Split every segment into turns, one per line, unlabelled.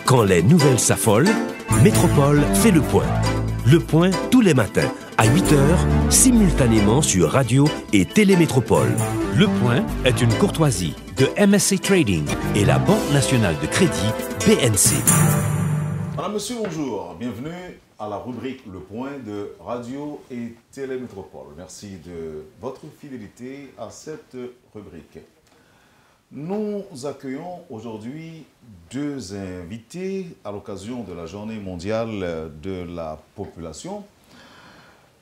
Quand les nouvelles s'affolent, Métropole fait le point. Le point tous les matins à 8h, simultanément sur Radio et Télémétropole. Le point est une courtoisie de MSC Trading et la Banque nationale de crédit BNC.
Madame, monsieur, bonjour. Bienvenue à la rubrique Le Point de Radio et Télémétropole. Merci de votre fidélité à cette rubrique. Nous accueillons aujourd'hui deux invités à l'occasion de la Journée mondiale de la population.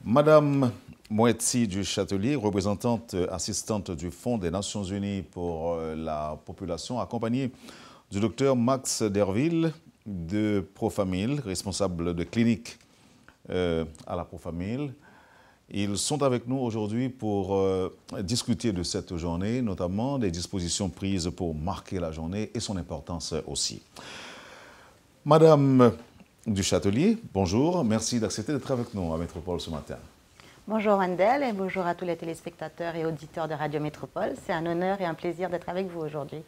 Madame Moetsi du Châtelier, représentante assistante du Fonds des Nations Unies pour la population, accompagnée du docteur Max Derville de Profamil, responsable de clinique à la Profamil. Ils sont avec nous aujourd'hui pour discuter de cette journée, notamment des dispositions prises pour marquer la journée et son importance aussi. Madame du Châtelier, bonjour. Merci d'accepter d'être avec nous à Métropole ce matin.
Bonjour Wendell et bonjour à tous les téléspectateurs et auditeurs de Radio Métropole. C'est un honneur et un plaisir d'être avec vous aujourd'hui.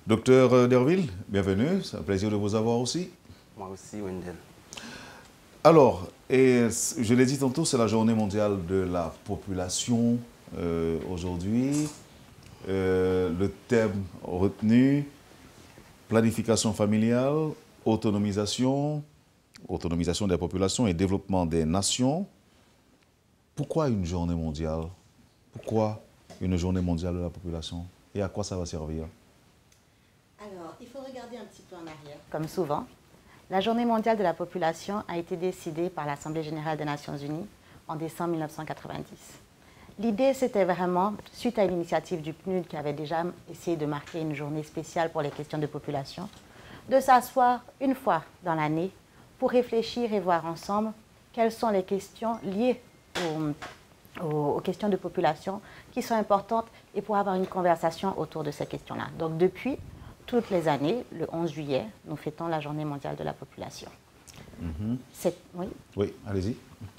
Docteur Derville, bienvenue. C'est un plaisir de vous avoir aussi.
Moi aussi, Wendell.
Alors, et je l'ai dit tantôt, c'est la journée mondiale de la population aujourd'hui. Le thème retenu, planification familiale, autonomisation des populations et développement des nations. Pourquoi une journée mondiale? Pourquoi une journée mondiale de la population? Et à quoi ça va servir?
Alors, il faut regarder un petit peu en arrière. Comme souvent, la Journée mondiale de la population a été décidée par l'Assemblée générale des Nations unies en décembre 1990. L'idée, c'était vraiment, suite à l'initiative du PNUD qui avait déjà essayé de marquer une journée spéciale pour les questions de population, de s'asseoir une fois dans l'année pour réfléchir et voir ensemble quelles sont les questions liées aux questions de population qui sont importantes et pour avoir une conversation autour de ces questions-là. Donc depuis toutes les années, le 11 juillet, nous fêtons la Journée mondiale de la population. Oui,
oui, allez-y.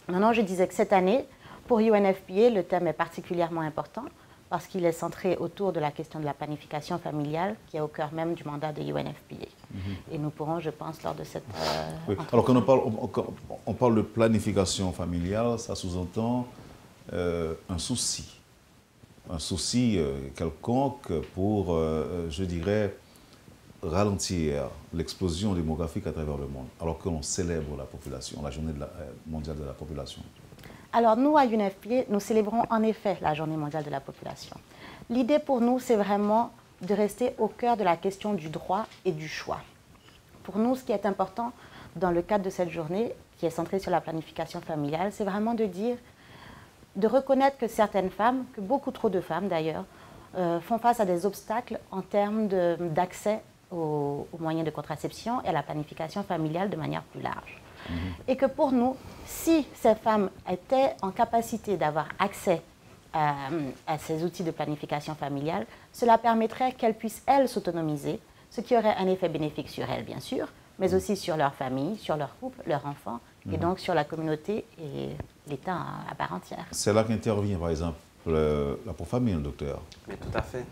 Non, je disais que cette année, pour UNFPA, le thème est particulièrement important parce qu'il est centré autour de la question de la planification familiale qui est au cœur même du mandat de UNFPA. Et nous pourrons, je pense, lors de cette...
Oui. Alors quand on parle de planification familiale, ça sous-entend un souci quelconque pour, je dirais, ralentir l'explosion démographique à travers le monde, alors que l'on célèbre la population, la journée mondiale de la population.
Alors nous, à UNFPA, nous célébrons en effet la journée mondiale de la population. L'idée pour nous, c'est vraiment de rester au cœur de la question du droit et du choix. Pour nous, ce qui est important dans le cadre de cette journée, qui est centrée sur la planification familiale, c'est vraiment de reconnaître que certaines femmes, que beaucoup trop de femmes d'ailleurs, font face à des obstacles en termes d'accès aux moyens de contraception et à la planification familiale de manière plus large. Et que pour nous, si ces femmes étaient en capacité d'avoir accès à ces outils de planification familiale, cela permettrait qu'elles puissent, elles, s'autonomiser, ce qui aurait un effet bénéfique sur elles, bien sûr, mais aussi sur leur famille, sur leur couple, leurs enfants, et donc sur la communauté et l'État à part entière.
C'est là qu'intervient, par exemple, la Profamil, docteur.
Mais tout à fait.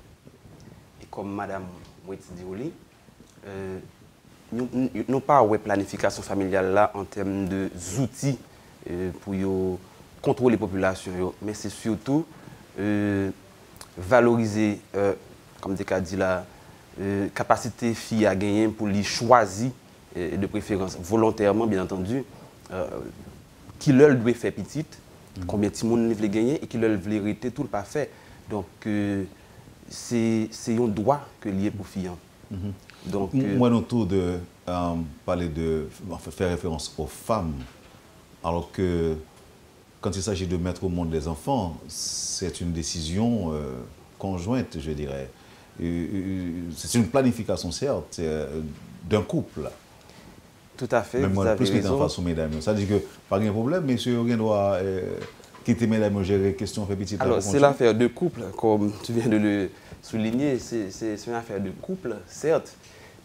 Et comme Mme Moetsi Dioli, nous pas de planification familiale là en termes d'outils pour contrôler les populations, mais c'est surtout valoriser, comme des cas dit la capacité fille à gagner pour les choisir de préférence volontairement, bien entendu, qui leur doit faire petite, combien de monde veut gagner et qui leur veut hériter tout le pas fait. Donc c'est un droit que lié pour fille. Donc,
moi, autour de parler faire référence aux femmes, alors que quand il s'agit de mettre au monde des enfants, c'est une décision conjointe, je dirais. C'est une planification, certes, d'un couple.
Tout à fait.
Même moi, plus que en face aux mesdames. Ça dit que, pas de problème, monsieur, rien doit quitter mesdames, gérer les questions, faire petit.
Alors, c'est l'affaire de couple, comme tu viens de le souligner, c'est une affaire de couple, certes,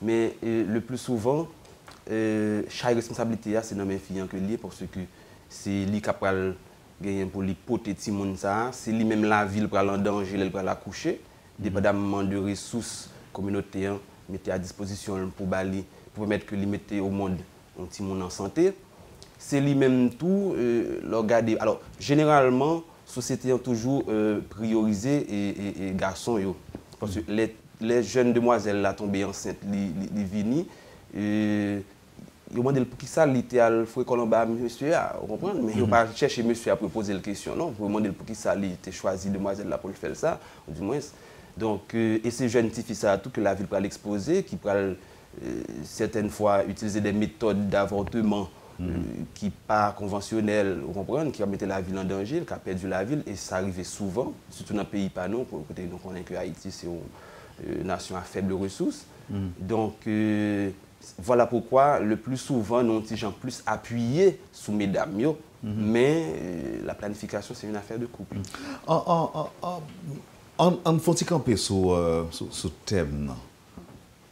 mais le plus souvent, chaque responsabilité, c'est dans mes filles que lié parce que c'est lui qui a gagné pour l'hypothétique, c'est lui-même la ville pour aller en danger, elle pour l'accoucher, dépendamment de ressources communautaires mettez à disposition pour permettre que lui mette au monde un petit monde en santé. C'est lui-même tout, regarder. Alors, généralement, la société a toujours priorisé les garçons. Parce que les jeunes demoiselles là tombées enceintes, les vini, ils demandent pour qui ça, l'idéal, il faut qu'on en monsieur, vous comprenez? Mais ils ne vont pas chercher monsieur à proposer la question, non. Vous demandez pour qui ça, il a choisi demoiselle là pour le faire ça, ou du moins. Donc, et ces jeunes filles, ça tout que la ville peut l'exposer, qui peut certaines fois utiliser des méthodes d'avortement qui pas conventionnelles, vous comprenez, qui a mis la ville en danger, qui a perdu la ville, et ça arrivait souvent, surtout dans les pays pas nous, pour côté nous connaissons que Haïti c'est une nation à faibles ressources. Donc voilà pourquoi le plus souvent nous sommes plus appuyés sous mesdames, mais la planification c'est une affaire de couple.
On faut camper sur ce thème,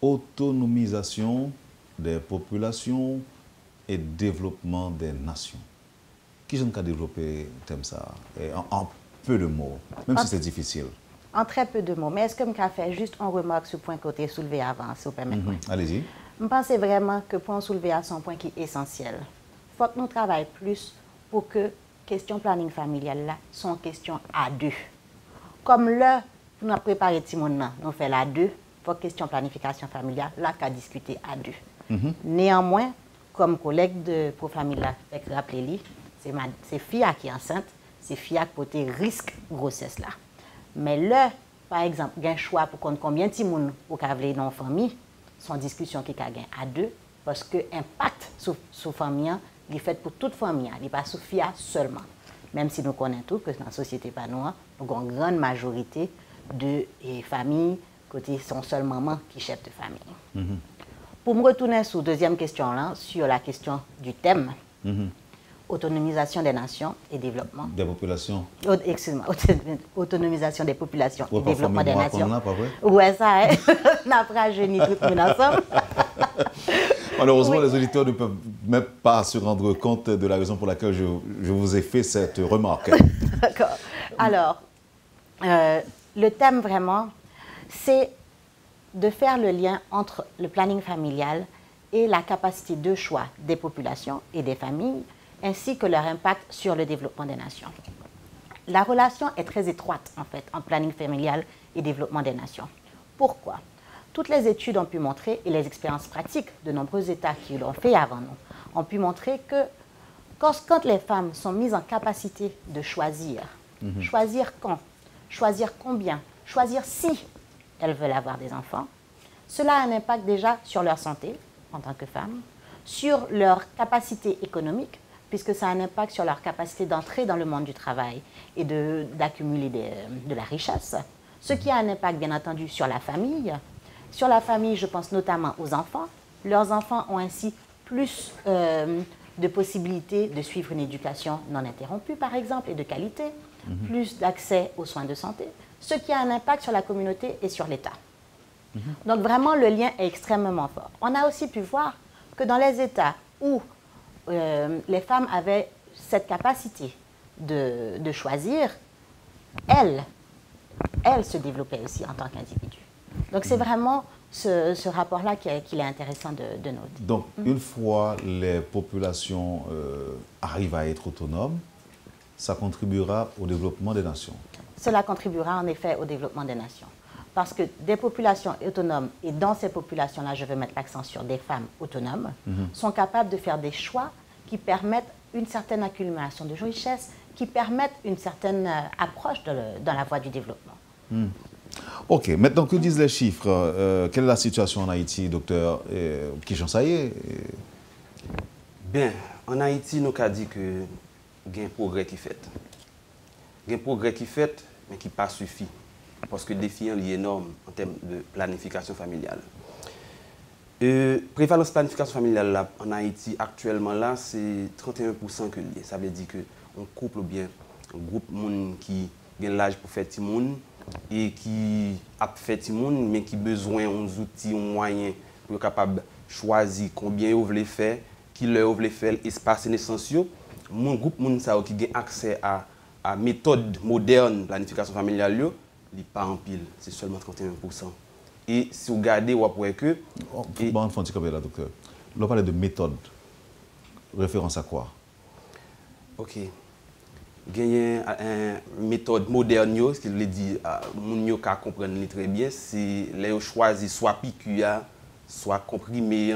autonomisation des populations et développement des nations. Qui j'aime qu'à développer le thème ça en peu de mots, même si c'est difficile.
En très peu de mots. Mais est-ce que je peux faire juste une remarque sur le point côté soulevé avant, si vous permettez?
Allez-y.
Je pense vraiment que le point soulevé à son point qui est essentiel. Il faut que nous travaillions plus pour que question planning familial là sont question à deux. Comme là, nous avons préparé tout le monde, nous faisons à deux, pour question planification familiale, là, qu'à discuter à deux. Néanmoins, comme collègue de ProFamille, fait rappeler, c'est FIA qui est enceinte, c'est FIA qui porte risque grossesse là. Mais là, par exemple, il y a un choix pour combien de gens pour avoir dans la famille, c'est une discussion qui a à deux, parce que l'impact sur la famille, il est fait pour toute famille, il n'est pas sur FIA seulement. Même si nous connaissons tout, que dans la société pas nous avons une grande majorité de familles côté sont seules mamans qui chefs de famille. Pour me retourner sur la deuxième question, là, sur la question du thème, autonomisation des nations et développement.
Des populations.
Excuse-moi, autonomisation des populations et développement des nations.
Oui,
ça, n'a pas jeuni tout le monde ensemble.
Malheureusement, les auditeurs ne peuvent même pas se rendre compte de la raison pour laquelle je vous ai fait cette remarque.
D'accord. Alors, le thème vraiment, c'est de faire le lien entre le planning familial et la capacité de choix des populations et des familles, ainsi que leur impact sur le développement des nations. La relation est très étroite, en fait, entre planning familial et développement des nations. Pourquoi? Toutes les études ont pu montrer, et les expériences pratiques de nombreux États qui l'ont fait avant nous, ont pu montrer que quand les femmes sont mises en capacité de choisir, choisir quand, choisir combien, choisir si elles veulent avoir des enfants, cela a un impact déjà sur leur santé en tant que femmes, sur leur capacité économique, puisque ça a un impact sur leur capacité d'entrer dans le monde du travail et d'accumuler de la richesse, ce qui a un impact bien entendu sur la famille. Sur la famille, je pense notamment aux enfants. Leurs enfants ont ainsi plus de possibilités de suivre une éducation non interrompue, par exemple, et de qualité, plus d'accès aux soins de santé, ce qui a un impact sur la communauté et sur l'État. Donc vraiment, le lien est extrêmement fort. On a aussi pu voir que dans les États où les femmes avaient cette capacité de choisir, elles se développaient aussi en tant qu'individus. Donc c'est vraiment ce rapport-là qu'il est intéressant de noter.
Donc une fois les populations arrivent à être autonomes, ça contribuera au développement des nations.
Cela contribuera en effet au développement des nations. Parce que des populations autonomes, et dans ces populations-là, je veux mettre l'accent sur des femmes autonomes, sont capables de faire des choix qui permettent une certaine accumulation de richesses, qui permettent une certaine approche dans la voie du développement.
Ok, maintenant que disent les chiffres, quelle est la situation en Haïti, docteur Kishansaye?
Bien, en Haïti, nous avons dit que il y a un progrès qui est fait. Il y a un progrès qui est fait, mais qui pas suffit. Parce que le défi est énorme en termes de planification familiale. Prévalence planification familiale là, en Haïti, actuellement, là, c'est 31% que lié. Ça veut dire qu'on couple bien un groupe de monde qui a l'âge pour faire Timoun et qui a fait Timoun, mais qui a besoin d'outils, de moyens pour être capable de choisir combien ils veulent faire, qui leur veulent faire, l'espace essentiel. Mon groupe de monde qui a accès à méthode moderne de planification familiale, il n'est pas en pile, c'est seulement 31%. Et si vous regardez, vous voyez que...
Bon, on fait là, docteur. On parle de méthode. Référence à quoi?
Ok. Il y a une méthode moderne, ce qui veut dire, les gens comprennent très bien, c'est les choisir soit piqûre, soit comprimé,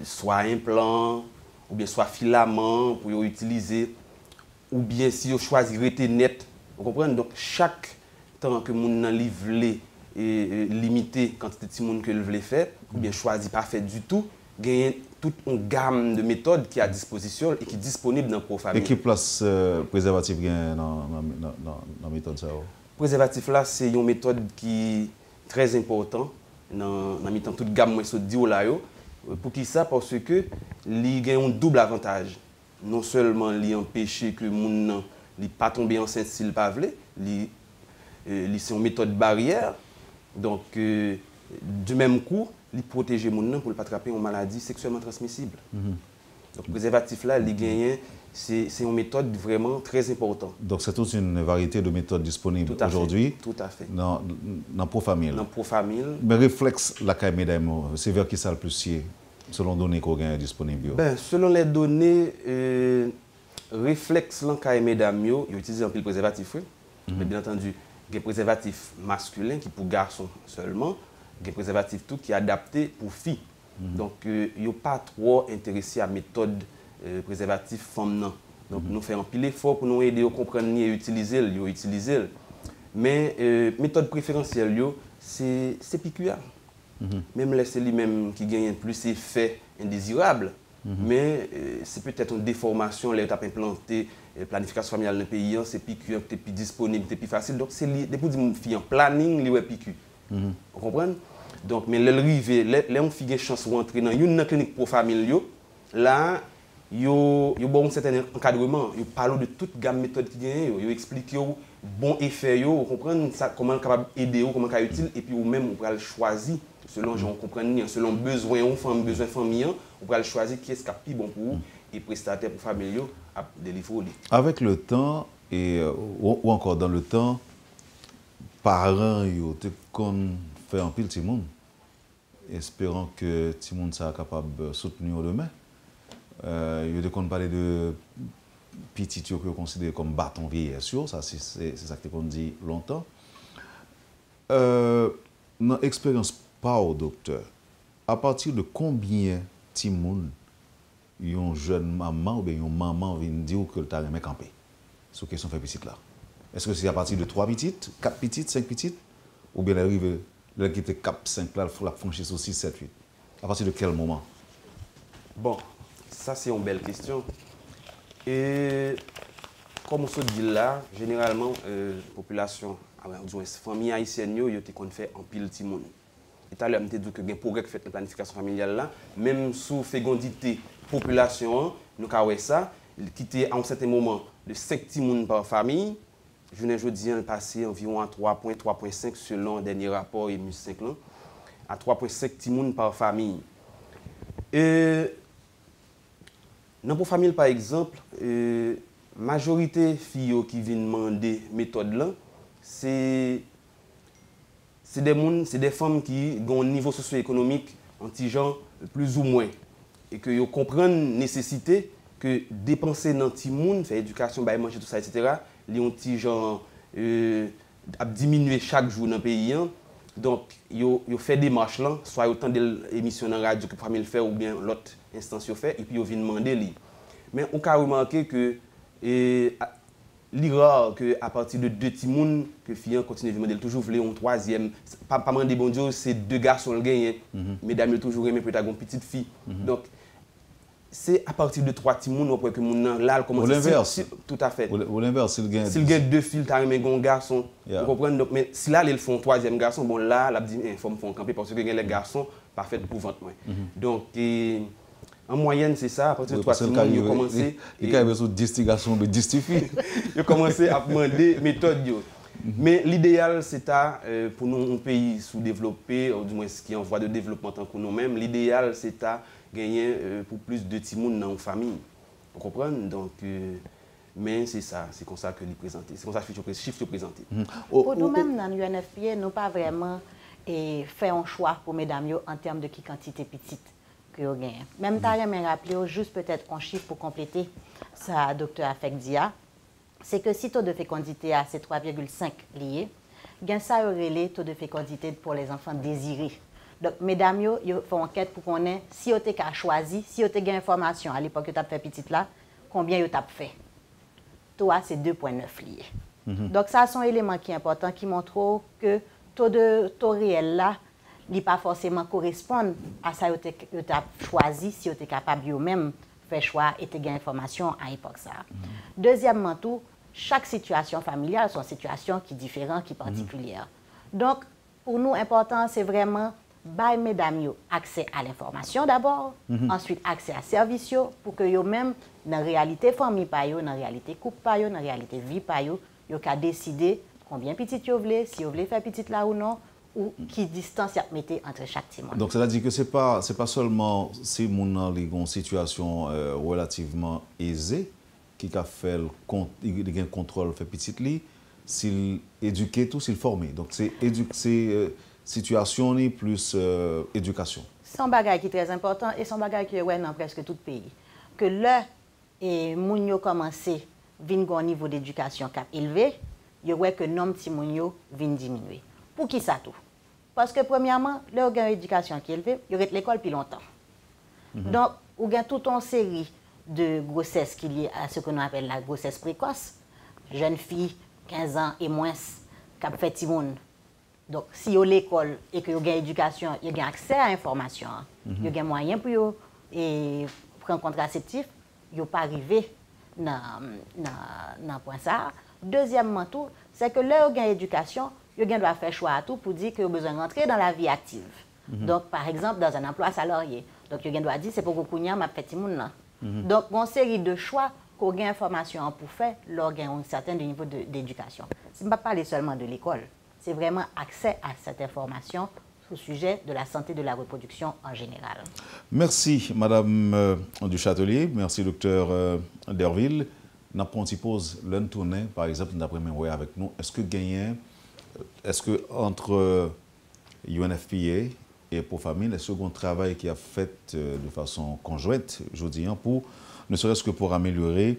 soit implant, ou bien soit filament pour utiliser, ou bien si vous choisissez rester net. Vous comprenez? Donc, chaque temps que vous livre et limiter quantité de monde que vous voulez faire, ou bien choisir pas faire du tout, gagner toute une gamme de méthodes qui est à disposition et qui est disponible dans la famille.
Et quelle place préservatif dans la méthode ça?
Préservatif là, c'est une méthode qui est très importante dans toute gamme de dit là. Pour qui ça? Parce que il y a un double avantage. Non seulement il empêche que les gens ne pas tomber enceinte s'ils ne pas veulent, c'est une méthode barrière. Donc, du même coup, il protège les gens pour ne pas attraper une maladie sexuellement transmissible. Donc, le préservatif là, c'est une méthode vraiment très importante.
Donc, c'est toute une variété de méthodes disponibles aujourd'hui.
Tout à fait.
Dans Profamil.
Dans Profamil.
Mais réflexe, la caméra, c'est vers qui ça le plus selon les données qu'on a disponibles?
Ben, selon les données, réflexe, l'encaille-mesdames, ils utilisent un peu le préservatif. Mais bien entendu, il y a des préservatifs masculins qui pour garçons seulement, il y a des préservatifs tout qui est adapté pour filles. Donc, il n'y a pas trop intéressé à la méthode préservatif femmes. Donc, nous faisons un pile effort pour nous aider à comprendre et utiliser. Mais méthode préférentielle, c'est piqûre. Même là, c'est lui-même qui gagne plus effet indésirable. Mais c'est peut-être une déformation, là, tu as implanté planification familiale dans le pays, c'est piqûre, c'est plus disponible, c'est plus facile. Donc, c'est depuis que en planning, il y a piqûre. Vous comprenez? Donc, mais l'arrivée, là, on fait une chance de rentrer dans une clinique pour famille, là, il y a un certain encadrement. Il parle de toute gamme de méthodes qui gagnent, il explique bon effet, vous comprenez comment capable aider, comment c'est utile, et puis vous-même, vous pouvez le choisir selon les gens comprennent, selon besoin famille, vous pouvez le choisir qui est ce qui est plus bon pour vous et prestataire pour famille à délivrer.
Avec le temps, ou encore dans le temps, parents, ils fait un pile de monde, espérant que tout le monde soit capable de soutenir demain. Ils ont parlé de petits que vous considérez comme bâton vieillesse, ça c'est ça qu'on dit longtemps. Dans l'expérience par docteur, à partir de combien de monde une jeune maman ou bien une maman vient dire que le temps est campé sur question fait petite là? Est-ce que c'est à partir de 3 petites, 4 petites, 5 petites, ou bien arrive là qui était 4, 5 là, il faut la franchir sur 6, 7, 8? À partir de quel moment?
Bon, ça c'est une belle question. Et comme on se dit là, généralement, population, famille haïtienne, ils ont fait un pile de monde. Et tout à l'heure, je dit que le progrès fait la planification familiale là, même sous fécondité population, nous avons ça, qui était à un certain moment de 5 petits monde par famille. Je ne dis pas passé environ à 3,5 selon le dernier rapport et 5 à 3,5 petits monde par famille. Et dans la famille, par exemple, la majorité des filles qui viennent demander méthode là, c'est des femmes qui ont un niveau socio-économique anti-genre plus ou moins. Et que vous comprennent la nécessité que dépenser dans le monde, faire éducation, manger, tout ça, etc., les anti-genre a diminué chaque jour dans le pays. Donc, vous fait des marches là, soit autant d'émissions dans la radio que la famille fait ou bien l'autre instance fait, et puis vous venez demander. Mais on a remarqué que l'erreur qu'à partir de 2 petits monde que filles continuent à demander toujours voulait un troisième. Pas demander bon Dieu, c'est 2 garçons le gagnent. Mesdames toujours aimé peut-être une petite fille. Donc, c'est à partir de 3 petits monde que mon là commence.
Ou l'inverse.
Tout à fait.
Ou l'inverse, s'il
gagne 2 filles, tu as un garçon. Vous comprenez? Donc, mais si là, ils font un 3e garçon, bon là, il dit il faut me faire camper parce que les garçons parfaits pour vente. Donc, en moyenne, c'est ça. À partir de 3 petits monde, ils ont commencé.
Il y a une distinction de justifier.
Ils ont commencé à demander méthode. Mais l'idéal, c'est pour nous, un pays sous-développé, ou du moins ce qui est en voie de développement tant que nous-mêmes, l'idéal, c'est à gagner pour plus de petits monde dans une famille. Vous comprenez? Donc, mais c'est ça, c'est comme ça que les présenter. C'est comme ça que les chiffres sont présentés.
Pour nous-mêmes, dans l'UNFPA, nous pas vraiment et faire un choix pour mesdames yo en termes de qui quantité petite que vous gagnez. Même temps, je rappeler juste peut-être un chiffre pour compléter ça, docteur Afekdia, c'est que si taux de fécondité à c'est 3,5 lié, gain ça aurait taux de fécondité pour les enfants désirés. Donc, mesdames, yo font enquête pour qu'on ait, si vous avez choisi, si vous avez information à l'époque que tu as fait petite là, combien vous avez fait. Toi, c'est 2,9 lié. Donc, ça, c'est un élément qui est important, qui montre que taux réel là, n'est pas forcément correspondre à ça que vous avez choisi, si vous êtes capable vous-même faire choix et de information à l'époque ça. Deuxièmement, tout, chaque situation familiale, c'est une situation qui est différente, qui est particulière. Donc, pour nous, important, c'est vraiment bail mesdames yo accès à l'information d'abord, ensuite accès à services pour que yo même dans réalité famille pa yo, dans réalité couple pa yo, dans réalité vie pa yo, yo ka décider combien petit yo voulez, si yo voulez faire petite là ou non, ou qui distance y a mettez entre chaque petit monde.
Donc, cela dit que c'est pas seulement si mon dans une situation relativement aisée qui a fait le contrôle fait petite li, s'il éduqué tout, s'il formé. Donc, c'est situation ni plus éducation.
C'est un bagage qui est très important et c'est un bagage qui est dans presque tout pays. Que là, et moun yo commencé vinn gon niveau d'éducation cap élevé, yo ouais que nom ti moun yo vinn diminuer. Pour qui ça tout? Parce que premièrement, là on a une éducation qui est élevée, yo rete l'école depuis longtemps. Donc, on a toute une série de grossesses qui liées à ce qu'on appelle la grossesse précoce. Jeune fille 15 ans et moins cap fait ti moun. Donc, si vous avez l'école et que vous avez l'éducation, vous avez accès à l'information, vous avez moyen pour vous prendre contraceptif, vous n'avez pas arrivé dans point ça. Deuxièmement, tout, c'est que là, vous avez l'éducation, vous doit faire choix à tout pour dire que vous avez besoin de rentrer dans la vie active. Donc, par exemple, dans un emploi salarié. Donc, vous doit dire, c'est pour que vous ayez petit monde. Donc, une série de choix qu'on a information pour faire, là, vous avez un certain niveau d'éducation. Ce n'est pas parler seulement de l'école. C'est vraiment accès à cette information au sujet de la santé de la reproduction en général. Merci,
Madame Duchâtelier. Merci, docteur Derville. Nous avons pause l'un tournée, par exemple, d'après mes avec nous. Est-ce que entre UNFPA et Pour Famille, le second travail qui a fait de façon conjointe, je dis, pour, ne serait-ce que pour améliorer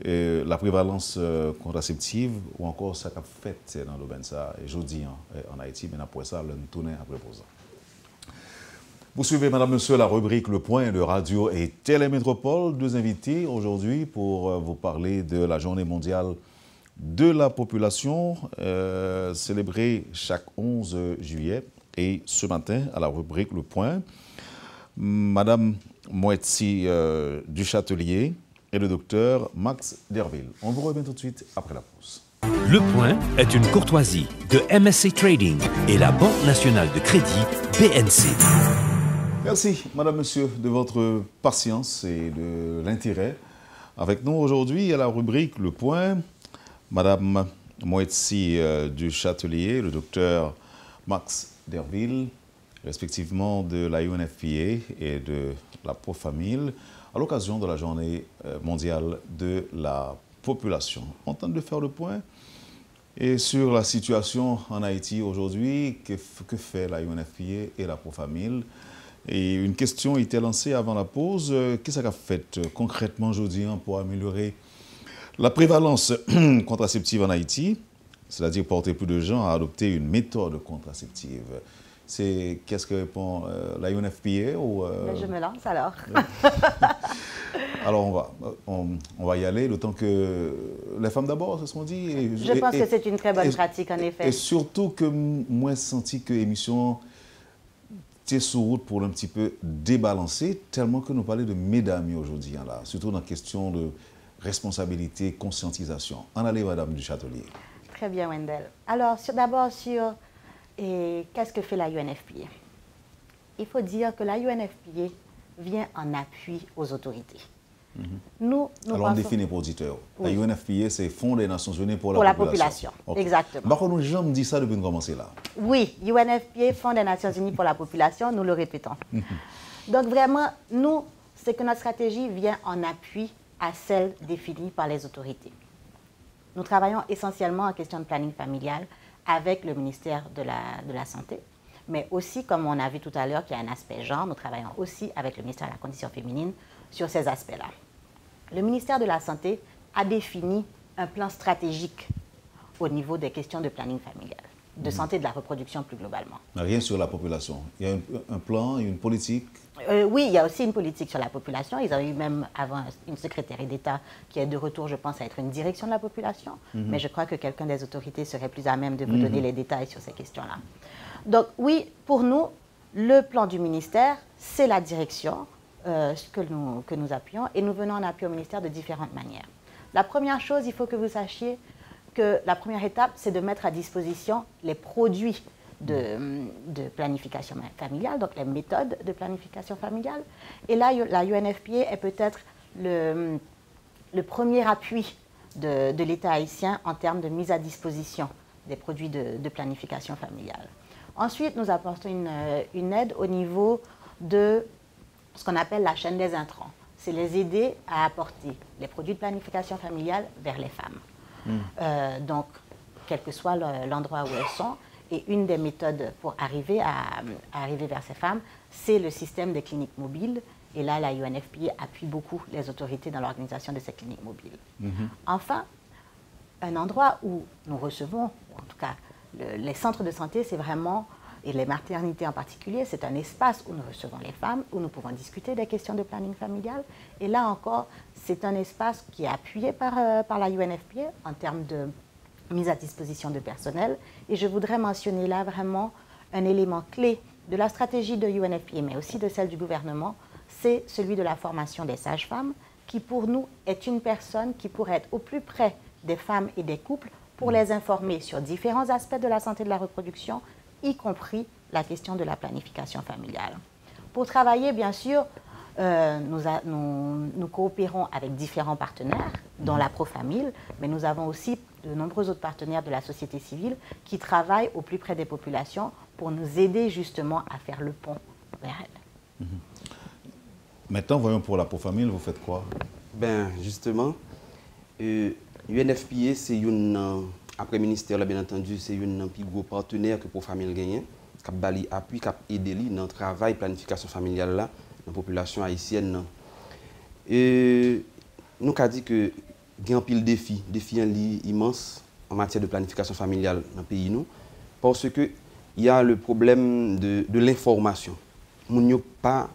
la prévalence contraceptive ou encore ça qu'a fait dans le domaine ça jeudi en Haïti, mais après ça, nous tournons après pause. Vous suivez, madame, monsieur, la rubrique Le Point de Radio et Télémétropole. Deux invités aujourd'hui pour vous parler de la Journée mondiale de la population, célébrée chaque 11 juillet. Et ce matin, à la rubrique Le Point, madame Moetsi Duchâtelier et le docteur Max Derville. On vous revient tout de suite après la pause.
Le Point est une courtoisie de MSC Trading et la Banque nationale de crédit BNC.
Merci, madame, monsieur, de votre patience et de l'intérêt. Avec nous aujourd'hui, à la rubrique Le Point, madame Moetsi Duchâtelier, le docteur Max Derville, respectivement de la UNFPA et de la Pour Famille, à l'occasion de la Journée mondiale de la population. On tente de faire le point et sur la situation en Haïti aujourd'hui, que fait la UNFPA et la Pour Famille. Et une question était lancée avant la pause. Qu'est-ce qu'a fait concrètement aujourd'hui pour améliorer la prévalence contraceptive en Haïti, c'est-à-dire porter plus de gens à adopter une méthode contraceptive? Qu'est-ce que répond la UNFPA ou
Je me lance alors.
Alors on va y aller, d'autant que les femmes d'abord, c'est ce qu'on dit.
Je pense que c'est une très bonne pratique en effet.
Et surtout que moi j'ai senti que l'émission était sur route pour un petit peu débalancer, tellement que nous parlons de mesdames aujourd'hui, là, surtout dans la question de responsabilité, conscientisation. En allez, madame Duchâtelier.
Très bien, Wendell. Alors, d'abord sur qu'est-ce que fait la UNFPA? Il faut dire que la UNFPA vient en appui aux autorités. Nous
alors, on définit pour auditeurs. Oui. La UNFPA, c'est Fonds des Nations Unies pour la population.
Okay. Exactement.
Par contre, nous jamais dit ça depuis nous commencer là.
Oui, UNFPA, Fonds des Nations Unies pour la population, nous le répétons. Donc, vraiment, nous, c'est que notre stratégie vient en appui à celle définie par les autorités. Nous travaillons essentiellement en question de planning familial avec le ministère de la Santé, Mais aussi, comme on a vu tout à l'heure, qu'il y a un aspect genre, nous travaillons aussi avec le ministère de la Condition féminine sur ces aspects-là. Le ministère de la Santé a défini un plan stratégique au niveau des questions de planning familial, de santé de la reproduction plus globalement.
Rien sur la population. Il y a un plan, une politique.
Oui, il y a aussi une politique sur la population. Ils ont eu même avant une secrétaire d'État qui est de retour, je pense, à être une direction de la population. Mais je crois que quelqu'un des autorités serait plus à même de vous donner les détails sur ces questions-là. Donc oui, pour nous, le plan du ministère, c'est la direction que nous appuyons et nous venons en appui au ministère de différentes manières. La première chose, il faut que vous sachiez que la première étape, c'est de mettre à disposition les produits de planification familiale, donc les méthodes de planification familiale. Et là, la UNFPA est peut-être le premier appui de l'État haïtien en termes de mise à disposition des produits de planification familiale. Ensuite, nous apportons une aide au niveau de ce qu'on appelle la chaîne des intrants. C'est les aider à apporter les produits de planification familiale vers les femmes. Donc, quel que soit l'endroit où elles sont. Et une des méthodes pour arriver vers ces femmes, c'est le système des cliniques mobiles. Et là, la UNFPA appuie beaucoup les autorités dans l'organisation de ces cliniques mobiles. Enfin, un endroit où nous recevons, ou en tout cas les centres de santé, c'est vraiment, et les maternités en particulier, c'est un espace où nous recevons les femmes, où nous pouvons discuter des questions de planning familial. Et là encore, c'est un espace qui est appuyé par la UNFPA en termes de mise à disposition de personnel. Et je voudrais mentionner là vraiment un élément clé de la stratégie de UNFPA, mais aussi de celle du gouvernement, c'est celui de la formation des sages-femmes, qui pour nous est une personne qui pourrait être au plus près des femmes et des couples pour les informer sur différents aspects de la santé de la reproduction, y compris la question de la planification familiale. Pour travailler, bien sûr, nous coopérons avec différents partenaires, dont la Profamil, mais nous avons aussi de nombreux autres partenaires de la société civile qui travaillent au plus près des populations pour nous aider justement à faire le pont vers elles.
Maintenant, voyons pour la Profamil, vous faites quoi?
Ben, justement, UNFPA, c'est une, après ministère, là, bien entendu, c'est un plus gros partenaire que Profamil gagne, qui a appui, qui a aidé dans le travail planification familiale là, dans la population haïtienne. Et nous avons dit que il y a un pile défi immense en matière de planification familiale dans le pays, nous, parce qu'il y a le problème de l'information. Nous n'sommes pas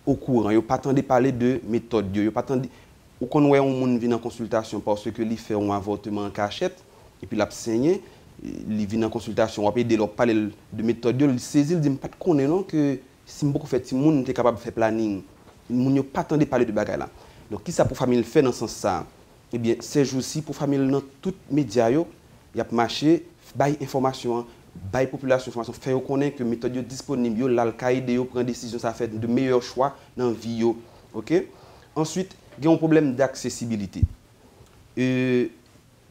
au courant, ils n'ont pas attendu parler de méthode, ils n'ont pas attendu. Ou qu'on voit un monde vient en consultation parce que lui fait un avortement en cachette et puis l'a saigné, il vient en consultation, on va aider leur parler de méthode, il saisit, il dit pas de connaître non que si beaucoup fait si monde est capable de faire planning, il n'a pas attendu parler de bagaille là. Donc qui ça pour famille fait dans ce sens ça? Eh bien ces jours-ci pour famille dans tous les médias yo, y a marché, bail information, bail population information, faire connaître que méthode disponible yo, l'alcaïde yo prend décision ça fait de meilleurs choix dans vie yo. OK? Ensuite il y a un problème d'accessibilité.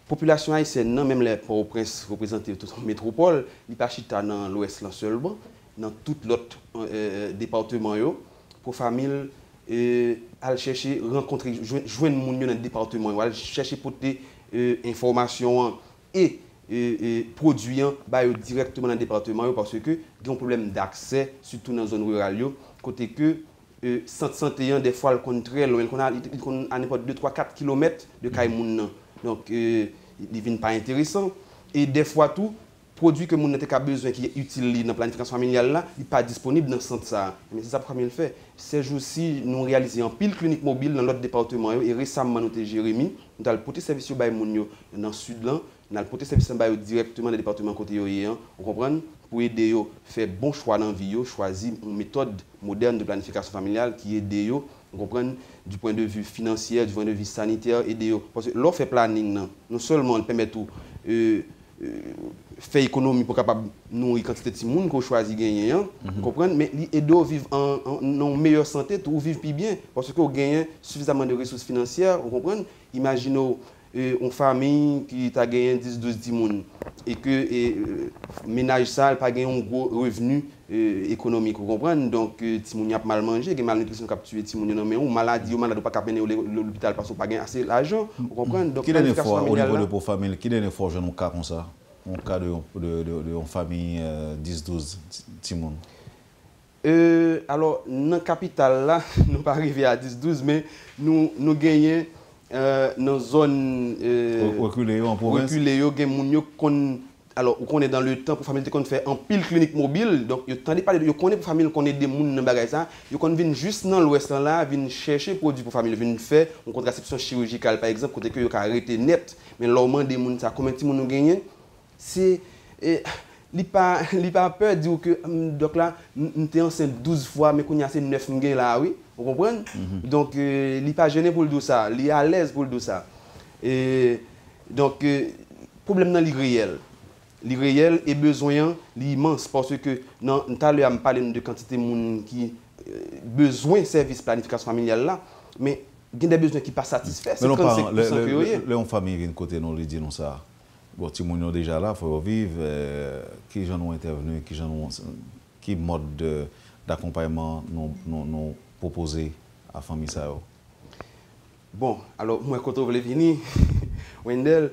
Population haïtienne, même les Port-au-Prince représentent toute la métropole, il n'y a pas chita dans l'ouest seulement, dans tout l'autre département, pour famille, aller chercher, rencontrer, joindre les gens dans le département, aller chercher porter information et produire directement dans le département parce que il y a un problème d'accès, surtout dans la zone rurale, côté que santé des fois le contraire on a n'importe 2 3 4 km de Kaimoun donc il vient pas intéressant et des fois tout produit que moun a besoin qui est utile dans la planification familiale là il pas disponible dans le centre ça mais c'est ça pour il fait ces jours-ci nous réalisons en pile clinique mobile dans l'autre département et récemment nous avons Jérémy nous avons porté service au bail moun dans le sud là nous avons porté service directement dans le département côté yo vous comprenez pour aider yo faire bon choix dans vie yo choisir une méthode moderne de planification familiale qui aide yo vous comprenez du point de vue financier du point de vue sanitaire aider yo parce que l'on fait planning non seulement permet tout faire économie pour capable nourrir quantité de monde qu'on choisit gagner vous comprenez mais aider vivre en meilleure santé tout vivre plus bien parce que on gagne suffisamment de ressources financières vous comprenez imaginez une famille qui a gagné 10-12 personnes et que ménage ça pas gagné un gros revenu économique vous comprenez donc si moun y a mal mangé mal nutrition qui a tué si moun mais ou maladie pas capable l'hôpital parce que pas gagné assez l'argent vous comprenez donc
quel est l'effort au niveau de pour famille quel est l'effort jeune cas comme ça en cas de famille 10-12 Timoun?
Alors, dans la capitale, là, nous pas arrivé à 10-12, mais nous gagnons dans la zone
reculée en province.
Alors, on est dans le temps pour famille qu'on fait en pile clinique mobile. Donc, il tendez pas, il connaît pour famille qu'on est des gens dans bagage ça, il viennent juste dans l'ouest là, viennent chercher produits pour famille, viennent faire une contraception chirurgicale par exemple, côté que yo arrêté net, mais l'homme des gens ça combien de monde nous gagne, c'est il pas peur de dire que donc là on était enceinte 12 fois mais qu'on y a c'est 9 m'gagne là oui, vous comprenez? Donc il pas gêné pour le dire ça, il est à l'aise pour le dire ça. Et donc problème dans l'irréel. L'irréel est besoin l'immense parce que dans tout à l'heure on parle de quantité de monde qui besoin de service planification familiale là, mais il y a des besoins qui pas satisfaits.
Mais les familles viennent côté nous les dit non ça. Bon, si nous déjà là, faut vivre qui gens ont intervenu, qui mode d'accompagnement nous proposé à famille ça.
Bon, alors moi quand on veut venir Wendell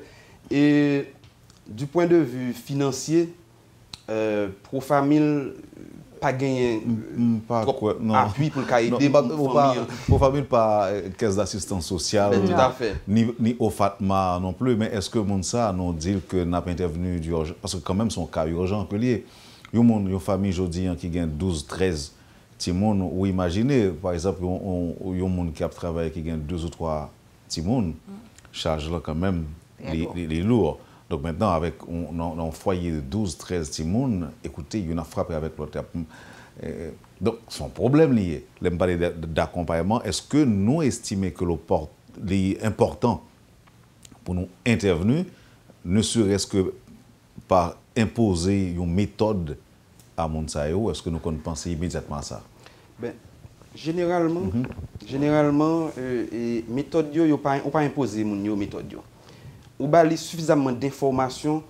et du point de vue financier, pour famille, pas gagner appui pour aider
pour famille pas caisse d'assistance sociale,
tout à fait.
Ni au Fatma non plus, mais est-ce que mon ça nous dit que n'a pas intervenu d'urgence parce que quand même son cas urgent que lié. Une famille aujourd'hui qui gagne 12-13 timoun ou imaginez par exemple un monde qui a travaillé qui gagne 2 ou 3 timoun, charge là quand même les lourds. Donc maintenant, avec un foyer de 12-13 timoun, écoutez, il y a une frappe avec l'autre. Donc, son problème lié, l'aime parler d'accompagnement, est-ce que nous estimons que l'important pour nous intervenir, ne serait-ce que par imposer une méthode à Mounsaïo, est-ce que nous pensons immédiatement à ça?
Ben, généralement, méthode, on ne peut pas imposer une méthode. Ou bali suffisamment d'informations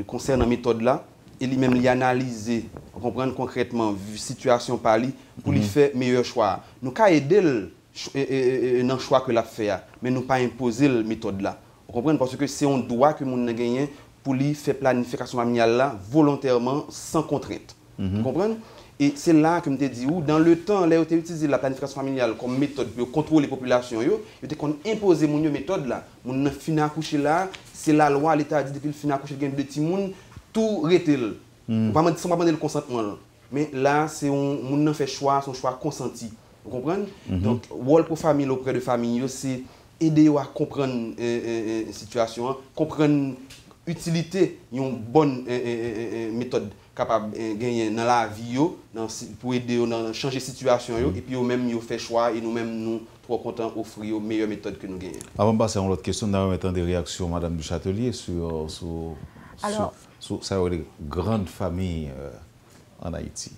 concernant la méthode là et lui-même l'analyser, comprendre concrètement vu situation par lui pour lui faire meilleur choix. Nous ca aider dans le choix que l'a fait mais nous pas imposer la méthode là. Vous comprenez parce que c'est un droit que moun gagner pour lui faire planification familiale là volontairement sans contrainte. Vous comprenez? Et c'est là que je te dis, dans le temps, là, tu utilisé la planification familiale comme méthode pour contrôler la population, tu as imposé une méthode là. Mon fin accoucher là, c'est la loi, l'État a dit depuis le fin accoucher, il y a des petits gens, tout rétel. On va pas demander le consentement. Mais là, c'est on fait choix, son choix consenti. Vous comprenez? Donc, rôle pour famille auprès de famille, c'est aider à comprendre la situation, comprendre l'utilité d'une bonne méthode capable de gagner dans la vie pour aider à changer la situation et puis même nous fait choix et nous-mêmes nous trop contents d'offrir les meilleures méthodes que nous gagnons.
Avant de passer à une autre question, nous avons des réactions, Madame du Châtelier, sur les grandes familles en Haïti.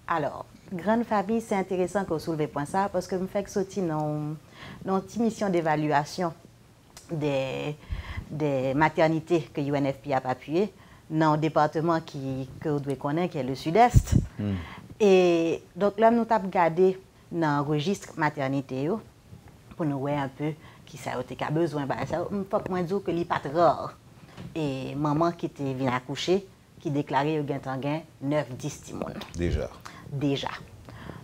Alors, grande famille, c'est intéressant que vous soulevez point ça parce que je me fais sortir dans une mission d'évaluation des maternités que UNFPA a appuyées dans le département que vous devez connaître, qui est le sud-est. Et donc là, nous avons regardé dans le registre maternité pour nous voir un peu qui ça a besoin. Il faut que moi dire que n'est pas rare. Et maman qui était venue accoucher, qui déclarait qu'il y a 9-10 timons. Déjà.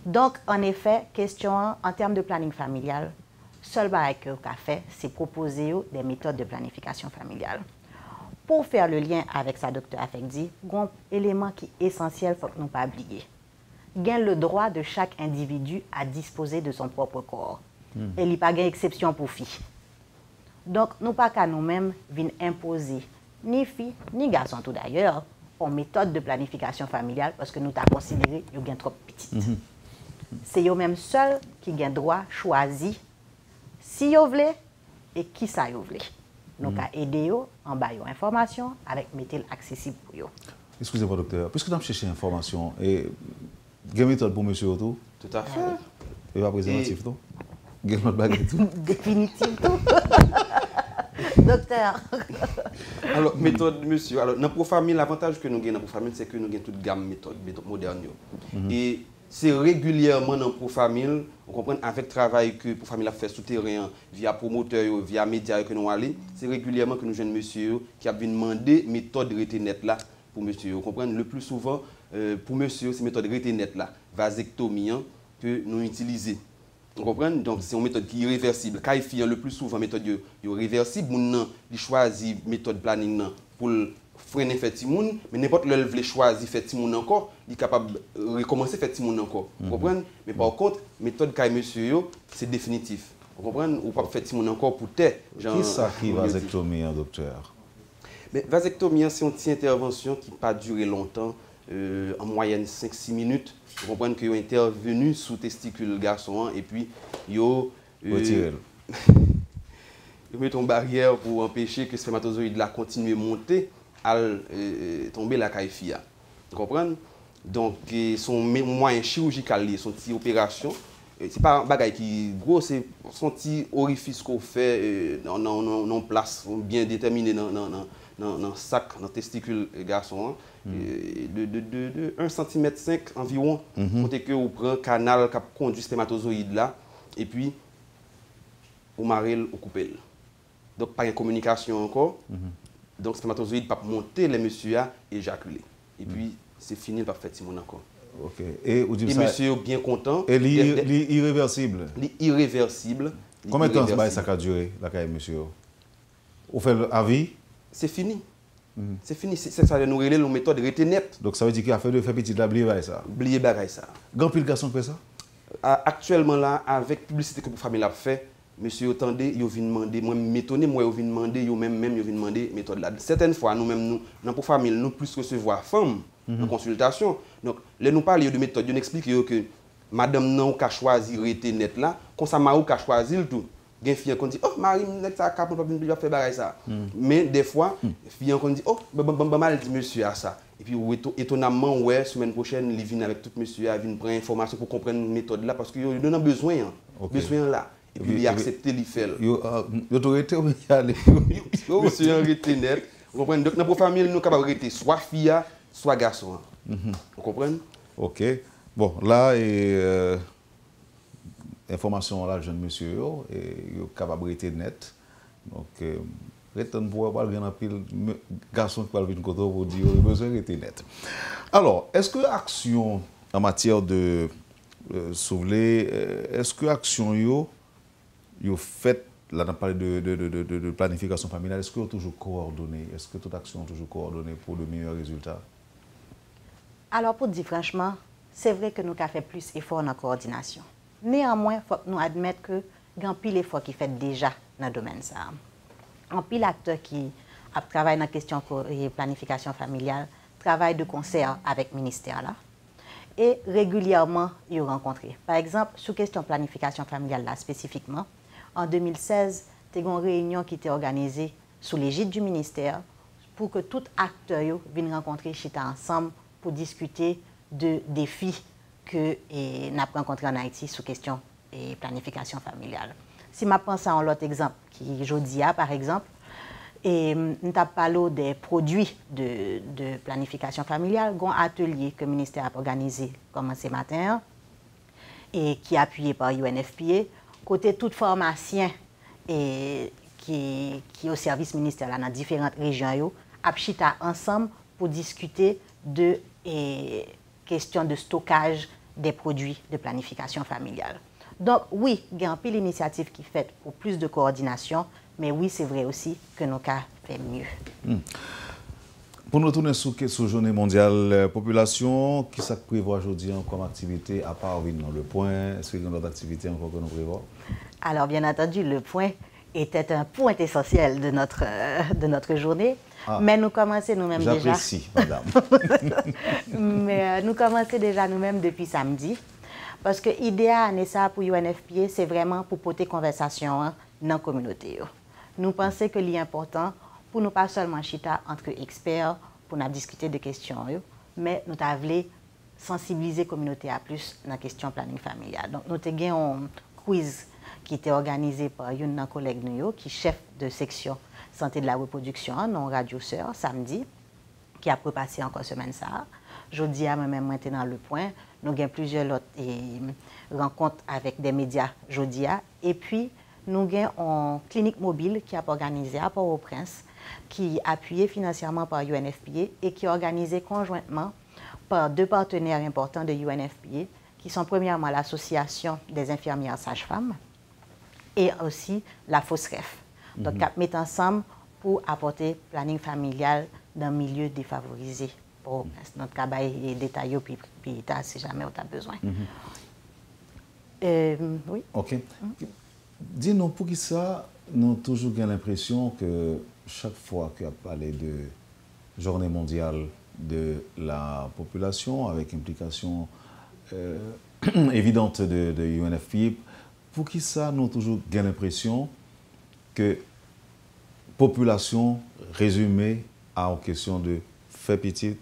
Donc, en effet, question en termes de planning familial, seul barrage que vous avez fait, c'est proposer des méthodes de planification familiale. Pour faire le lien avec sa docteur Afekdi, un élément qui est essentiel, il faut que nous ne pas oublier. Gain le droit de chaque individu à disposer de son propre corps. Et il n'y a pas d'exception pour filles. Donc, nous pas qu'à nous-mêmes venir imposer ni filles, ni garçons tout d'ailleurs, en méthode de planification familiale parce que nous avons considéré qu'ils sont trop petites. C'est eux-mêmes seuls qui ont le droit de choisir si ils veulent et qui ça ils veulent. Donc, à aider en bas information avec méthode accessible pour eux.
Excusez-moi, docteur, puisque nous avons cherché l'information, et il y a une méthode pour monsieur Otto?
Tout à fait.
Et pas préservatif, non? Il y a une autre baguette tout?
Définitive tout. Docteur.
Alors, méthode, monsieur. Alors, dans la famille, l'avantage que nous avons dans la famille, c'est que nous avons toute gamme de méthodes modernes. Et c'est régulièrement dans pour famille, on comprend avec le travail que pour famille a fait souterrain via promoteur, via médias que nous allons, c'est régulièrement que nous jeunes monsieur qui a demandé méthode de net là pour monsieur. Vous comprenez le plus souvent pour monsieur c'est méthode de net là, vasectomie que nous utilisons. Vous comprenez donc c'est une méthode qui est irréversible. Quand il fait le plus souvent méthode réversible, il choisit méthode planning pour freiner fait timoun, mais n'importe lequel veut choisir fait timoun encore, il est capable de recommencer fait timoun encore. Vous comprenez? Mais par contre, méthode kay monsieur c'est définitif. Vous comprenez? Ou pas faire timoun encore pour terre.
Qui ça qui vasectomie, docteur?
Mais vasectomie c'est une petite intervention qui pas duré longtemps, en moyenne 5-6 minutes. Vous comprenez que yo intervenu sous testicule garçon et puis yo
retiré.
Yo met une barrière pour empêcher que le spermatozoïde là continue à monter à tomber la caïfia. Vous comprenez? Donc son moyen chirurgical, son petite opération, c'est pas un bagage qui gros, c'est son petit orifice qu'on fait dans place bien déterminé dans le sac, dans le testicule garçon, de 1,5 cm environ, comptez que vous prenez un canal qui conduit le spermatozoïde là, et puis vous marrez ou coupez. Donc pas de communication encore. Donc le spermatozoïde peut monter les messieurs et éjaculer. Et puis c'est fini, il va faire Timon encore.
Ok. Et
monsieur bien content.
Et l'irréversible.
L'irréversible.
Combien de temps ça a duré, la carrière monsieur? Vous faites à vie?
C'est fini. C'est fini. Ça nous relève une méthode de net.
Donc ça veut dire qu'il a fait de faire petit la blier ça.
Blier bagaille ça.
Grand pile garçon fait ça?
Actuellement là, avec la publicité que la famille a fait, monsieur attendez, il vient demander, moi m'étonner, moi il vient demander, il vient demander méthode là. Certaines fois nous dans pour famille nous plus recevoir femme en consultation. Donc là nous parler de méthode, nous explique que madame non qu'a choisi rester net là, comme ça mari qu'a choisi le tout. Gen fille qui dit oh mari nek ça capable pas faire bagarre ça. Mais des fois fille qui dit oh mal dit monsieur à ça. Et puis étonnamment ouais semaine prochaine il vient avec tout monsieur à venir prendre information pour comprendre méthode là parce que il en a besoin besoin là. Et puis il accepte il fait.
Yo autorité ou y aller.
Monsieur arrêté net. Vous comprenez donc dans pour famille nous capable arrêter soit fille soit garçon. Vous comprenez?
OK. Bon, là information là jeune monsieur et yo capable rester net. Donc reten pour pas bien en pile garçon qui va venir côté pour dire besoin rester net. Alors, est-ce que action en matière de sauver est-ce que action yo fait là on parle de planification familiale, est-ce que vous toujours coordonné? Est-ce que toute action est toujours coordonnée pour de meilleurs résultats?
Alors pour dire franchement, c'est vrai que nous avons fait plus d'efforts dans la coordination. Néanmoins, il faut que nous admettre que il y a un pile d'efforts qui fait déjà dans le domaine ça. Un pile d'acteurs qui travaillent dans la question de planification familiale, travaillent de concert avec le ministère là. Et régulièrement, ils ont rencontré. Par exemple, sur question de planification familiale là spécifiquement, en 2016, il y a une réunion qui était organisée sous l'égide du ministère pour que tout acteur vienne rencontrer chita ensemble pour discuter de défis que nous avons rencontrés en Haïti sous question de planification familiale. Si je pense à un autre exemple, qui est Jodia par exemple, et nous avons parlé des produits de planification familiale, il y a un atelier que le ministère a organisé commencé matin et qui est appuyé par UNFPA. Côté tout pharmacien et qui est au service ministériel dans différentes régions, apchita ensemble pour discuter de questions de stockage des produits de planification familiale. Donc oui, il y a un peu d'initiatives qui fait pour plus de coordination, mais oui, c'est vrai aussi que nos cas fait mieux.
Pour nous retourner sur la journée mondiale population, qui ça prévoit aujourd'hui comme activité, à part dans le point, est-ce qu'il y a d'autres activités encore que nous prévoyons? Alors,
bien entendu, le point était un point essentiel de notre journée. Mais nous commençons nous-mêmes déjà.
J'apprécie, madame.
Mais nous commençons déjà nous-mêmes depuis samedi. Parce que l'idée ça pour UNFPA, c'est vraiment pour porter conversation dans la communauté. Nous pensons que l'important pour nous pas seulement chita entre experts pour nous discuter de questions, mais nous avons sensibiliser la communauté à plus dans la question planning familial. Donc nous avons un quiz qui était organisé par une collègue qui est chef de section santé de la reproduction, non Radio Sœur, samedi, qui a préparé encore semaine ça. Jeudi, moi-même, maintenant le point. Nous avons plusieurs autres rencontres avec des médias jeudi. Et puis, nous avons une clinique mobile qui a organisé à Port-au-Prince, qui est appuyée financièrement par UNFPA et qui est organisée conjointement par 2 partenaires importants de UNFPA, qui sont premièrement l'Association des infirmières sages-femmes et aussi la FOSREF. Donc, on met ensemble pour apporter planning familial dans le milieu défavorisé. Notre travail est détaillé, puis si jamais on a besoin. Oui.
OK. Dis-nous, pour qui ça, nous avons toujours l'impression que chaque fois qu'on a parlé de journée mondiale de la population, avec implication évidente de UNFPA, pour qui ça, nous avons toujours l'impression que population résumée à une question de fait petit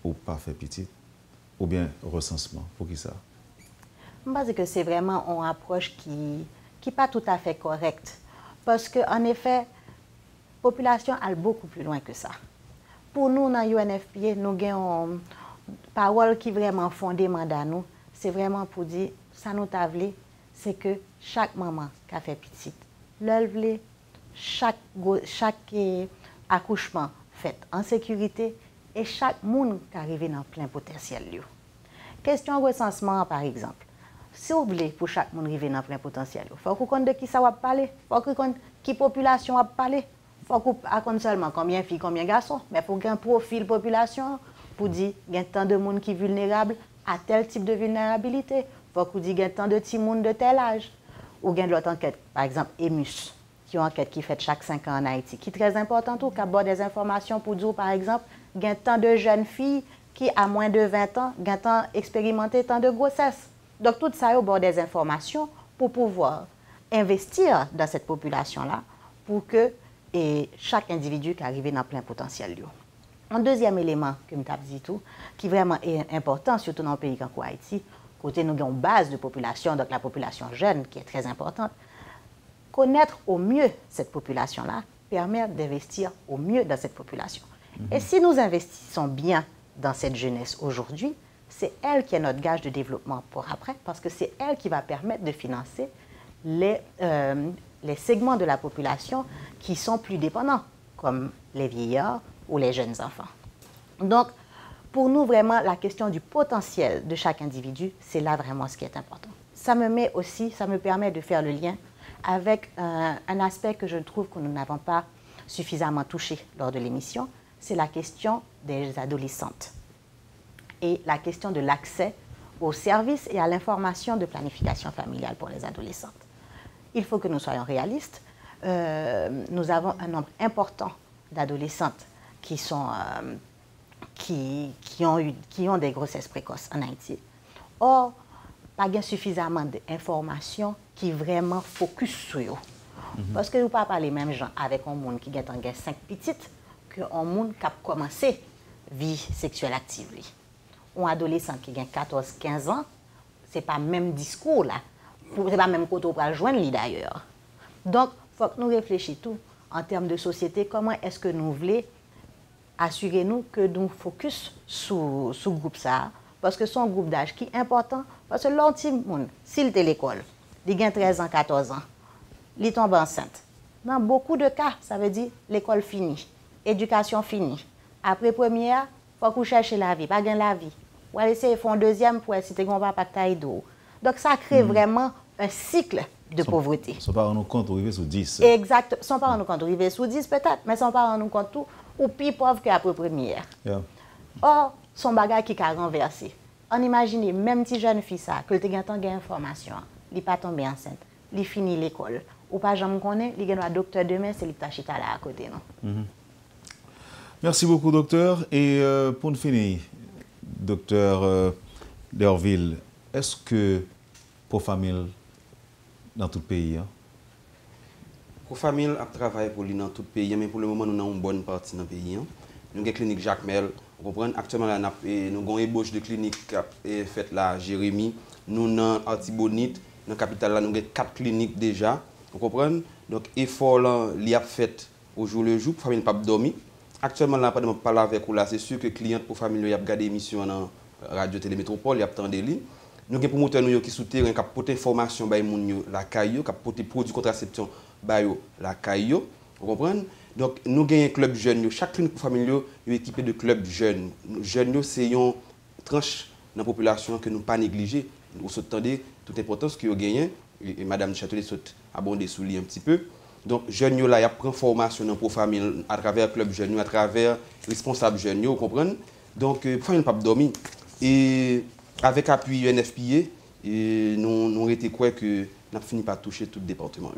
ou pas fait petit, ou bien recensement. Pour qui ça?
Je pense que c'est vraiment une approche qui n'est pas tout à fait correcte. Parce qu'en effet, la population a beaucoup plus loin que ça. Pour nous, dans UNFPA, nous avons une parole qui est vraiment fondée dans nous. C'est vraiment pour dire, ça nous table, c'est que chaque maman qui a fait petite, l'œuvre, chaque accouchement fait en sécurité et chaque monde qui arrive dans plein potentiel. Question recensement, par exemple. Si vous voulez pour chaque monde arriver dans plein potentiel, il faut qu'on connaisse de qui ça va parler, il faut qu'on connaisse qui population va parler. Il faut qu'on connaisse seulement combien de filles, combien de garçons, mais il faut qu'il y ait un profil population pour dire qu'il y a tant de monde qui est vulnérable à tel type de vulnérabilité. Il faut qu'on dise qu'il y a tant de petits monde de tel âge. Ou il y a l'autre enquête, par exemple, EMUS, qui est une enquête qui est faite chaque 5 ans en Haïti, qui est très importante, qui aborde des informations pour dire, par exemple, qu'il y a tant de jeunes filles qui, à moins de 20 ans, ont expérimenté tant de grossesse. Donc, tout ça, il y a des informations pour pouvoir investir dans cette population-là pour que chaque individu qui arrive dans plein potentiel. Un deuxième élément que je dit tout, qui est vraiment important, surtout dans un pays comme Haïti, côté nous avons une base de population, donc la population jeune qui est très importante, connaître au mieux cette population-là permet d'investir au mieux dans cette population. Et si nous investissons bien dans cette jeunesse aujourd'hui, c'est elle qui est notre gage de développement pour après, parce que c'est elle qui va permettre de financer les segments de la population qui sont plus dépendants, comme les vieillards ou les jeunes enfants. Donc, pour nous, vraiment, la question du potentiel de chaque individu, c'est là vraiment ce qui est important. Ça me permet de faire le lien avec un aspect que je trouve que nous n'avons pas suffisamment touché lors de l'émission, c'est la question des adolescentes et la question de l'accès aux services et à l'information de planification familiale pour les adolescentes. Il faut que nous soyons réalistes. Nous avons un nombre important d'adolescentes qui ont des grossesses précoces en Haïti. Or, pas suffisamment d'informations qui vraiment focus sur eux. Parce que nous ne pouvons pas les mêmes gens avec un monde qui a 5 petites qu'un monde qui a commencé vie sexuelle active. Un adolescent qui a 14-15 ans, ce n'est pas le même discours là. Ce n'est pas le même côté pour le joindre d'ailleurs. Donc, il faut que nous réfléchissions tout en termes de société, comment est-ce que nous voulons assurer nous que nous focus sur ce groupe ça, parce que c'est un groupe d'âge qui est important, parce que l'anti-monde, s'il est à l'école, il a 13 ans, 14 ans, il tombe enceinte. Dans beaucoup de cas, ça veut dire l'école finie, éducation finie. Après première, il faut qu'on cherche la vie, pas gagner la vie. Ou aller essayer de faire un deuxième pour essayer de faire un pacte d'eau. Donc ça crée vraiment un cycle de pauvreté.
Son parents nous compte arriver sur 10.
Exact. Son parents nous compte arriver sur 10 peut-être, mais son parents nous compte tout, ou plus pauvre qu'après première.
Yeah.
Or, son bagage qui a renversé. On imagine, même si jeune fille ça, que tu as une information, il n'est pas tombé enceinte, il finit l'école. Ou pas, je me connais, il y a un docteur demain, c'est lui qui là à côté.
Merci beaucoup, docteur. Et pour nous finir, docteur Derville, est-ce que pour famille dans tout le pays?
Pour famille, on travaille pour lui dans tout le pays, mais pour le moment, nous avons une bonne partie dans le pays. Nous avons une clinique Jacques Mel. Vous comprenez? Actuellement, nous avons une ébauche de clinique faite là, Jérémy. Nous avons Artibonite. Dans la capitale, nous avons 4 cliniques déjà. Vous comprenez? Donc, l'effort là, il a fait au jour le jour pour la famille ne pas dormir. actuellement, là, pendant que je parle avec vous, là, c'est sûr que les clients pour famille, ils ont regardé l'émission dans Radio Télémétropole, ils ont attendu les. Nous avons des promoteurs qui sont souterrains, qui ont porté information sur la CAIO, qui ont porté produits de contraception sur la CAIO. Vous comprenez? Donc, nous avons un club jeune. Chaque clinique pour famille est équipé de clubs jeunes. Jeunes, c'est une tranche dans la population que nous ne pas négliger. Nous attendons toute l'importance que nous gagnons. Et Mme Châtelet saute abondé sous lui un petit peu. Donc, jeunes, là, ils prennent formation pour famille à travers le club jeune, à travers responsables jeunes, vous comprenez? Donc, pour famille, pas dormir. Et avec appui UNFPA, nous avons été quoi que nous avons fini par toucher tout le département.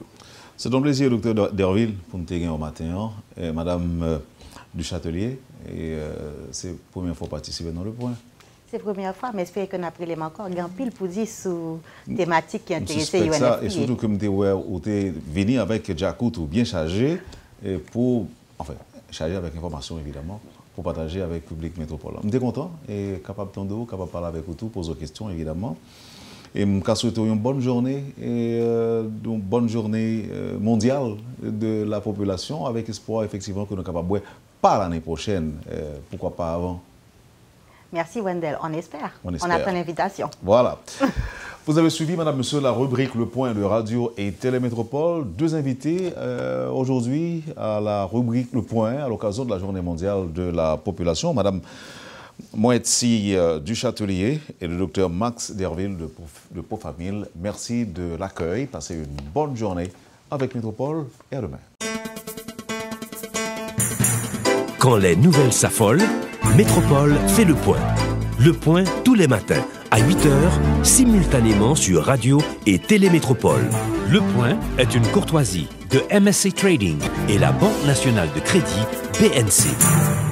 C'est un plaisir, docteur Derville, pour nous tenir au matin. Madame du Châtelier, c'est la première fois participer dans le point. C'est
la première fois, mais j'espère qu'on a pris les encore. Il y a un pile pour dire sur thématique qui intéressait UNFPA.
Et surtout que vous êtes venu avec Jacoutou bien chargé, pour, enfin, chargé avec information évidemment, pour partager avec le public métropole. Je suis content et capable de capable de parler avec vous, poser des questions évidemment. Et je souhaite une bonne journée, une bonne journée mondiale de la population, avec espoir effectivement que nous sommes capables de pas l'année prochaine, pourquoi pas avant.
Merci Wendell, on espère. On attend l'invitation.
Voilà. Vous avez suivi, madame, monsieur, la rubrique Le Point de Radio et Télémétropole. Deux invités aujourd'hui à la rubrique Le Point à l'occasion de la Journée mondiale de la population. Madame Moetsi du Châtelier et le docteur Max Derville de Pau-Famille. Merci de l'accueil. Passez une bonne journée avec Métropole et à demain.
Quand les nouvelles s'affolent, Métropole fait le point. Le point tous les matins à 8h, simultanément sur Radio et Télémétropole. Le point est une courtoisie de MSC Trading et la Banque nationale de crédit BNC.